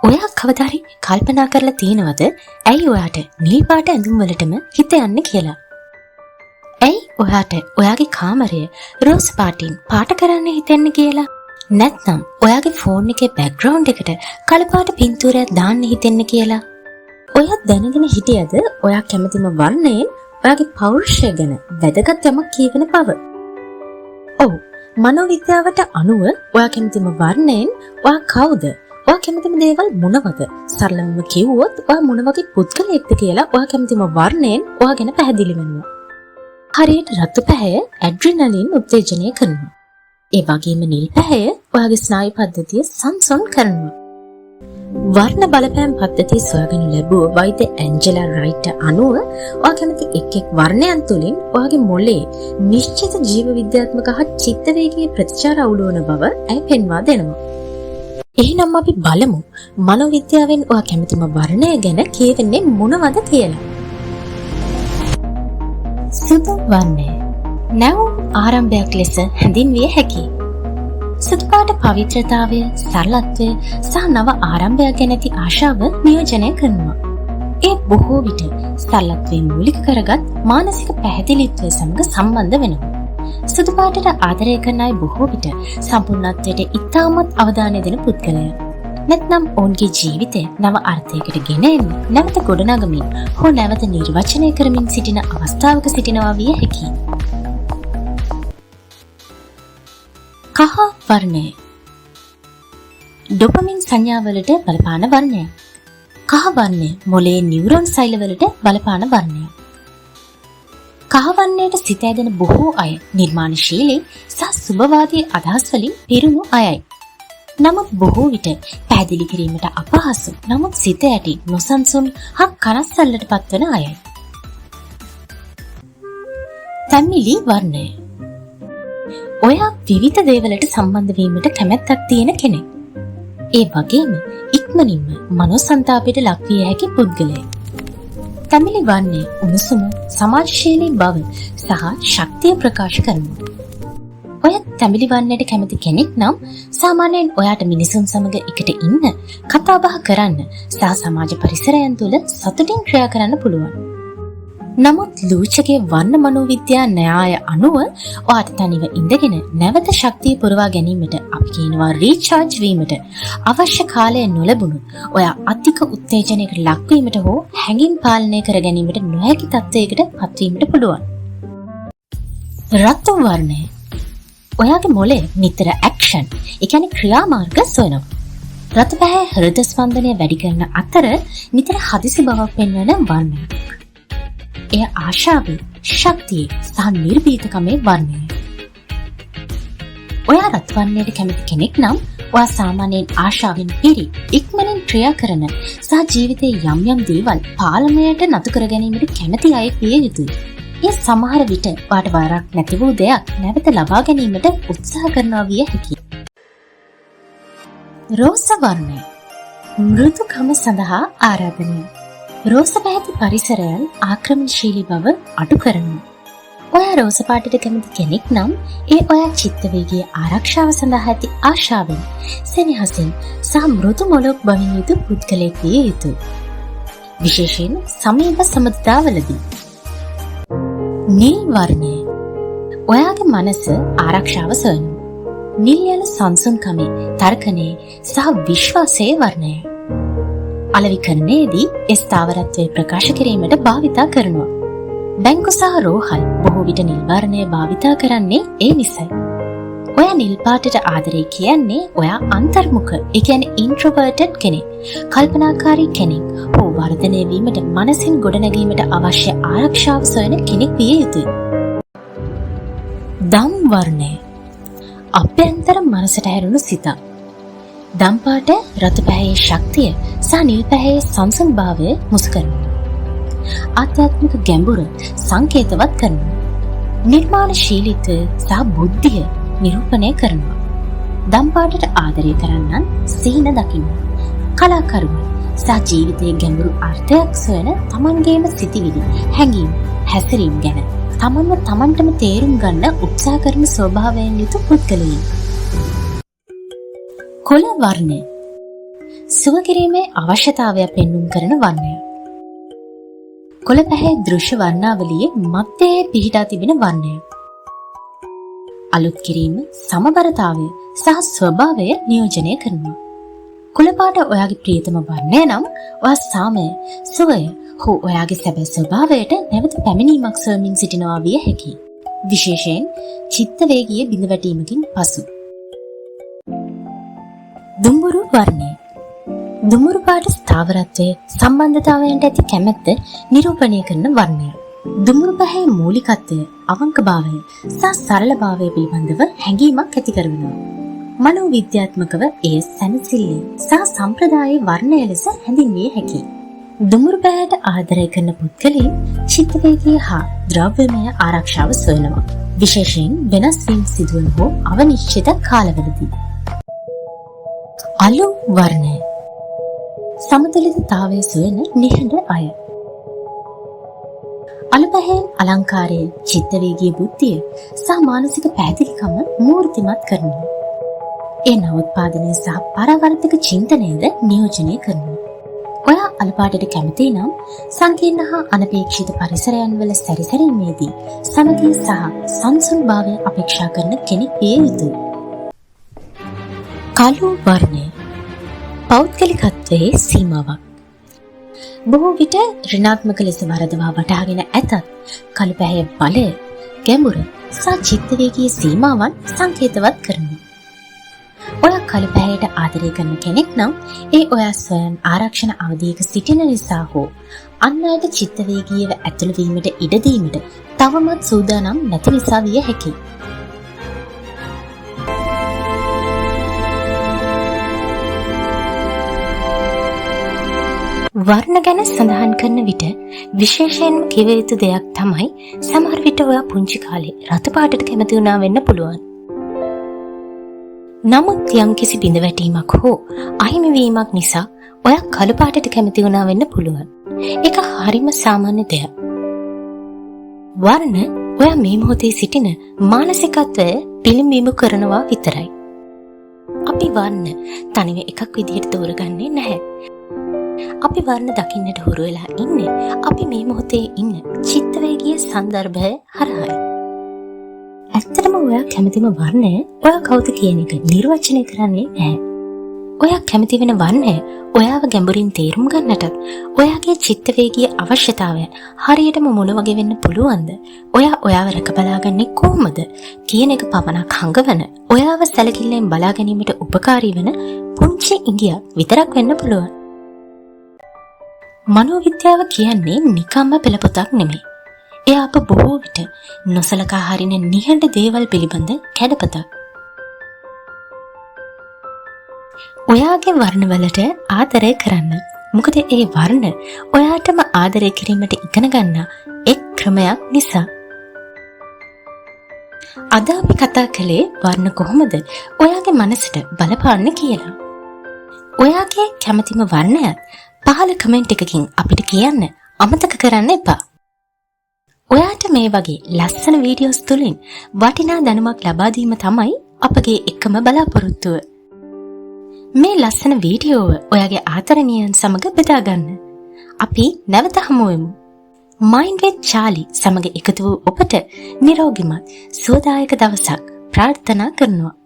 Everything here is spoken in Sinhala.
ඔයා කවදාරි කල්පනා කරලා තියෙනවද ඇයි ඔයාට නිල් පාට ඇඳුම් වලටම හිත යන්නේ කියලා? ඇයි ඔයාට ඔයාගේ කාමරය රෝස් පාටින් පාට කරන්න හිතෙන්නේ කියලා? නැත්නම් ඔයාගේ ෆෝන් එකේ බෑග්ග්‍රවුන්ඩ් එකට කළු පාට පින්තූරයක් දාන්න හිතෙන්නේ කියලා? ඔයා දැනගෙන හිටියද ඔයා කැමතිම වර්ණයෙන් ඔයාගේ පෞරුෂය ගැන වැදගත් යමක් කියවෙන බව? ඔව්, මනෝවිද්‍යාවට අනුව ඔයා කැමතිම වර්ණයෙන් ඔයා කවුද? ඔයා කැමතිම දේවල් මොනවද? සරලවම කිව්වොත් ඔයා මොන වගේ පුද්ගලයෙක්ද කියලා ඔයා කැමතිම වර්ණයෙන් ඔයා ගැන පැහැදිලි වෙනවා. හරියට රතු පැහැය ඇඩ්‍රිනලින් උත්තේජනය කරනවා. ඒ වගේම නිල් පැහැය ඔයාගේ ස්නායු පද්ධතිය සංසුන් කරනවා. වර්ණ බලපෑම් පද්ධතිය සොයාගනු ලැබුව වෛද්‍ය ඇන්ජලා රයිට් අනුව ඔයා කැමති එක් වර්ණයන් තුළින් ඔයාගේ මොළයේ නිශ්චිත ජීව විද්‍යාත්මක හා චිත්ත වේගීය ප්‍රතිචාර අවුලවන බව ඇය පෙන්වා දෙනවා. එහෙනම් අපි බලමු මනෝවිද්‍යාවෙන් ඔයා කැමතිම වර්ණය ගැන කියවෙන්නේ මොනවද කියලා. සුදු වර්ණය නැවුම් ආරම්භයක් ලෙස හැඳින්විය හැකියි. සුදු පාට පවිත්‍රතාවය, සරලත්වය සහ නව ආරම්භයක් ගැන ඇති ආශාව නියෝජනය කරනවා. ඒ බොහෝ විට සරලත්වයේ මූලික කරගත් මානසික පැහැදිලිත්වය සමග සම්බන්ධ වෙනවා. සුදු පාටට ආදරය කරන අය බොහෝ විට සම්පූර්ණත්වයට ඉතාමත් අවධානය දෙන පුද්ගලයන්. නැත්නම් ඔවුන්ගේ ජීවිතය නව අර්ථයකට ගෙන එමින්, නැවත ගොඩනගමින් හෝ නැවත නිර්වචනය කරමින් සිටින අවස්ථාවක සිටිනවා විය හැකියි. කහ වර්ණය ඩොපමින් සංඥාවලට බලපාන වර්ණය. කහ වර්ණය මොළයේ නියුරෝන් සෛලවලට බලපාන වර්ණය. කහ වර්ණයට සිත ඇදෙන බොහෝ අය නිර්මාණශීලී සහ සුබවාදී අදහස් වලින් පිරුණු අයයි. නමුත් බොහෝ විට පැහැදිලි කිරීමට අපහසු, නමුත් සිත ඇති නොසන්සුන් හා කනස්සල්ලට පත්වන අයයි. තැමිලි වර්ණය ඔයා විවිධ දේවලට සම්බන්ධ වීමට කැමැත්තක් තියෙන කෙනෙක්. ඒ වගේම ඉක්මනින්ම මනෝසන්තාපයට ලක්විය හැකි පුද්ගලයෙක්. තැමිලි වර්ණය උණුසුම, සමාජශීලී බව සහ ශක්තිය ප්‍රකාශ කරනවා. ඔය තැමිලි වර්ණයට කැමති කෙනෙක් නම් සාමාන්‍යයෙන් ඔයාට මිනිසුන් සමග එකට ඉන්න, කතා බහ කරන්න සහ සමාජ පරිසරයන් තුළ සතුටින් ක්‍රියා කරන්න පුළුවන්. නමුත් ලූචගේ වර්ණ මනෝවිද්‍යා න්‍යාය අනුව ඔයාට තනිව ඉඳගෙන නැවත ශක්තිය පුරවා ගැනීමට, අපි කියනවා රීචාර්ජ් වීමට අවශ්‍ය කාලය නොලැබුණොත් ඔයා අධික උත්තේජනයකට ලක්වීමට හෝ හැඟීම් පාලනය කර ගැනීමට නොහැකි තත්ත්වයකට පත්වීමට පුළුවන්. රතු වර්ණය ඔයාගේ මොළය නිතර ඇක්ෂන්, ඒ කියන්නේ ක්‍රියාමාර්ග සොයනවා. රතු පැහැ හෘද ස්පන්දනය වැඩි කරන අතර නිතර හදිසි බවක් පෙන්වන වර්ණය. එය ආශාවේ, ශක්තියේ සහ නිර්භීතකමේ වර්ණය. ඔයා රතු වර්ණයට කැමති කෙනෙක් නම් ඔයා සාමාන්‍යයෙන් ආශාවෙන් පිරි, ඉක්මනින් ක්‍රියා කරන සහ ජීවිතයේ යම් යම් දේවල් පාලනයට නතු කර ගැනීමට කැමති අයෙක් විය යුතුයි. ඒ සමහර විට ඔයාට වරක් නැති වූ දෙයක් නැවත ලබා ගැනීමට උත්සාහ කරනවා විය හැකියි. රෝස වර්ණය මෘදුකම සඳහා ආරාධනය. රෝස පැහැති පරිසරයන් ආක්‍රමණශීලී බව අඩු කරනවා. ඔයා රෝස පාටට කැමති කෙනෙක් නම් ඒ ඔයා චිත්ත වේගයේ ආරක්ෂාව සඳහා ඇති ආශාවෙන්, සෙනෙහසින් සහ මෘදු මොළොක් බවින් යුතු පුද්ගලයෙක් විය යුතුයි. විශේෂයෙන් සමීප සම්බන්ධතාවලදී. නිල් වර්ණය ඔයාගේ මනස ආරක්ෂාව සොයනවා. නිල් යන සංසුන්කමේ, තර්කණයේ සහ විශ්වාසයේ වර්ණය. අලෙවිකරණයේදී ඒ ස්ථාවරත්වය ප්‍රකාශ කිරීමට භාවිතා කරනවා. බැංකු සහ රෝහල් බොහෝ විට නිල් වර්ණය භාවිතා කරන්නේ ඒ නිසයි. ඔයා නිල් පාටට ආදරේ කියන්නේ ඔයා අන්තර්මුඛ, ඒ කියන්නේ ඉන්ට්‍රෝවර්ටඩ් කෙනෙක්, කල්පනාකාරී කෙනෙක් හෝ වර්ධනය වීමට, මනසින් ගොඩනැගීමට අවශ්‍ය ආරක්ෂාව සොයන කෙනෙක් විය යුතුයි. දම් වර්ණය අභ්‍යන්තර මනසට හැරුණු සිතක්. දම් පාට රතු පැහැයේ ශක්තිය සහ නිල් පැහැයේ සංසුන්භාවය මුසු කරනවා. ආධ්‍යාත්මික ගැඹුර සංකේතවත් කරනවා. නිර්මාණශීලීත්වය සහ බුද්ධිය නිරූපණය කරනවා. දම් පාටට ආදරය කරන්නන් සිහින දකින්න. කලාකරුවන් සහ ජීවිතයේ ගැඹුරු අර්ථයක් සොයන තමන්ගේම සිතිවිලි, හැඟීම්, හැසිරීම් ගැන තමන්ව තමන්ටම තේරුම් ගන්න උත්සාහ කරන ස්වභාවයෙන් යුතු පුද්ගලයන්. කොළ වර්ණය සුව කිරීමේ අවශ්‍යතාවය පෙන්눔 කරන වර්ණය. කොළ පැහැ දෘශ්‍ය වර්ණාවලියේ මැදේ පිහිටා තිබෙන වර්ණය. අලුත් කිරීම, සමබරතාවය සහ ස්වභාවය නියෝජනය කරනවා. කුල පාට ඔයාගේ ප්‍රියතම වර්ණය නම් ඔයා සාමය, සුවය හෝ ඔයාගේ සැබෑ ස්වභාවයට නැවත පැමිණීමක් සොයමින් සිටිනවා විය හැකියි. විශේෂයෙන් චිත්ත වේගීය බිඳ වැටීමකින් පසු. දුඹුරු වර්ණය. දුඹුරු පාට ස්ථාවරත්වයේ සම්බන්ධතාවයන්ට ඇති කැමැත්ත නිරූපණය කරන වර්ණය. දුඹුරු පැහැයේ මූලිකත්වය, අවංකභාවය සහ සරලභාවය පිළිබඳව හැඟීමක් ඇති කරනවා. මනෝවිද්‍යාත්මකව එය සැනසෙල්ල සහ සම්ප්‍රදායේ වර්ණය ලෙස හැඳින්විය හැකියි. දුඹුරු පැහැයට ආදරය කරන පුද්ගලයන් චිත්තවේගීය හා ද්‍රව්‍යමය ආරක්ෂාව සොයනවා. විශේෂයෙන් වෙනස් වීම් සිදුවන හෝ අවනිශ්චිත කාලවලදී. අලු වර්ණය. සමතුලිතතාවය සොයන නිහඬ අය. අලු පැහැයෙන් අලංකාරය, චිත්තවේගීය බුද්ධිය සහ මානසික පැහැදිලිකම මූර්තිමත් කරනවා. ඒ නවෝත්පාදනය සහ පරාවර්තක චින්තනයද නියෝජනය කරනවා. ඔයා අලු පාටට කැමති නම් සංකීර්ණ හා අනපේක්ෂිත පරිසරයන් වල සැරිසැරීමේදී සමගිය සහ සංසුන්භාවය අපේක්ෂා කරන කෙනෙක් විය යුතුයි. කළු වර්ණය. පෞද්ගලිකත්වයේ සීමාවක්. බොහෝ විට ඍණාත්මක ලෙස වරදවා වටහාගෙන ඇතත් කළු පැහැයේ බලය, ගැඹුර සහ චිත්තවේගීය සීමාවන් සංකේතවත් කරනවා. ඔයා කළු පැහැයට ආදරය කරන කෙනෙක් නම් ඒ ඔයා ස්වයං ආරක්ෂණ අවධියක සිටින නිසා හෝ අන් අයට චිත්තවේගීව ඇතුළු වීමට ඉඩ දීමට තවමත් සූදානම් නැති නිසා විය හැකියි. වර්ණ ගැන සඳහන් කරන විට විශේෂයෙන්ම කිව යුතු දෙයක් තමයි සමහර විට ඔයා පුංචි කාලේ රතු පාටට කැමති වුණා වෙන්න පුළුවන්. නමුත් යම්කිසි බිඳ වැටීමක් හෝ අහිමිවීමක් නිසා ඔයා කළු පාටට කැමති වුණා වෙන්න පුළුවන්. ඒක හරිම සාමාන්‍ය දෙයක්. වර්ණ ඔයා මේ මොහොතේ සිටින මානසිකත්වය පිළිඹිඹු කරනවා විතරයි. අපි වර්ණ තනිව එකක් විදිහට තෝරගන්නේ නැහැ. අපි වර්ණ දකින්නට හුරු වෙලා ඉන්නේ අපි මේ මොහොතේ ඉන්න චිත්තවේගීය සන්දර්භය හරහායි. ඇත්තටම ඔයා කැමතිම වර්ණය ඔයා කවුද කියන එක නිර්වචනය කරන්නේ නැහැ. ඔයා කැමති වෙන වර්ණය ඔයාව ගැඹුරින් තේරුම් ගන්නටත් ඔයාගේ චිත්තවේගීය අවශ්‍යතාවයන් හරියටම මොන වගේ වෙන්න පුළුවන්ද? ඔයා ඔයාව රැක බලාගන්නේ කොහොමද කියන එක පමණක් හංගවන ඔයාව සැලකිල්ලෙන් බලා ගැනීමට උපකාරී වෙන පුංචි ඉඟියක් විතරක් වෙන්න පුළුවන්. මනෝවිද්‍යාව කියන්නේ නිකම්ම පෙළපොතක් නෙමෙයි. එය අප බොහෝ විට නොසලකා හරින නිහඬ දේවල් පිළිබඳ කැඩපතක්. ඔයාගේ වර්ණවලට ආදරය කරන්න. මොකද ඒ වර්ණ ඔයාටම ආදරය කිරීමට ඉගෙන ගන්න එක් ක්‍රමයක් නිසා. අද අපි කතා කළේ වර්ණ කොහොමද ඔයාගේ මනසට බලපාන්න කියලා. ඔයාගේ කැමතිම වර්ණයත් පහළ කමෙන්ට් එකකින් අපිට කියන්න අමතක කරන්න එපා. ඔයාට මේ වගේ ලස්සන වීඩියෝස් තුලින් වටිනා දැනුමක් ලබා දීම තමයි අපගේ එකම බලාපොරොත්තුව. මේ ලස්සන වීඩියෝව ඔයාගේ ආදරණීයයන් සමග බෙදා ගන්න. අපි නැවත හමු වෙමු. Mind with Charlie සමග එකතු වූ ඔබට නිරෝගීමත් සුවදායක දවසක් ප්‍රාර්ථනා කරනවා.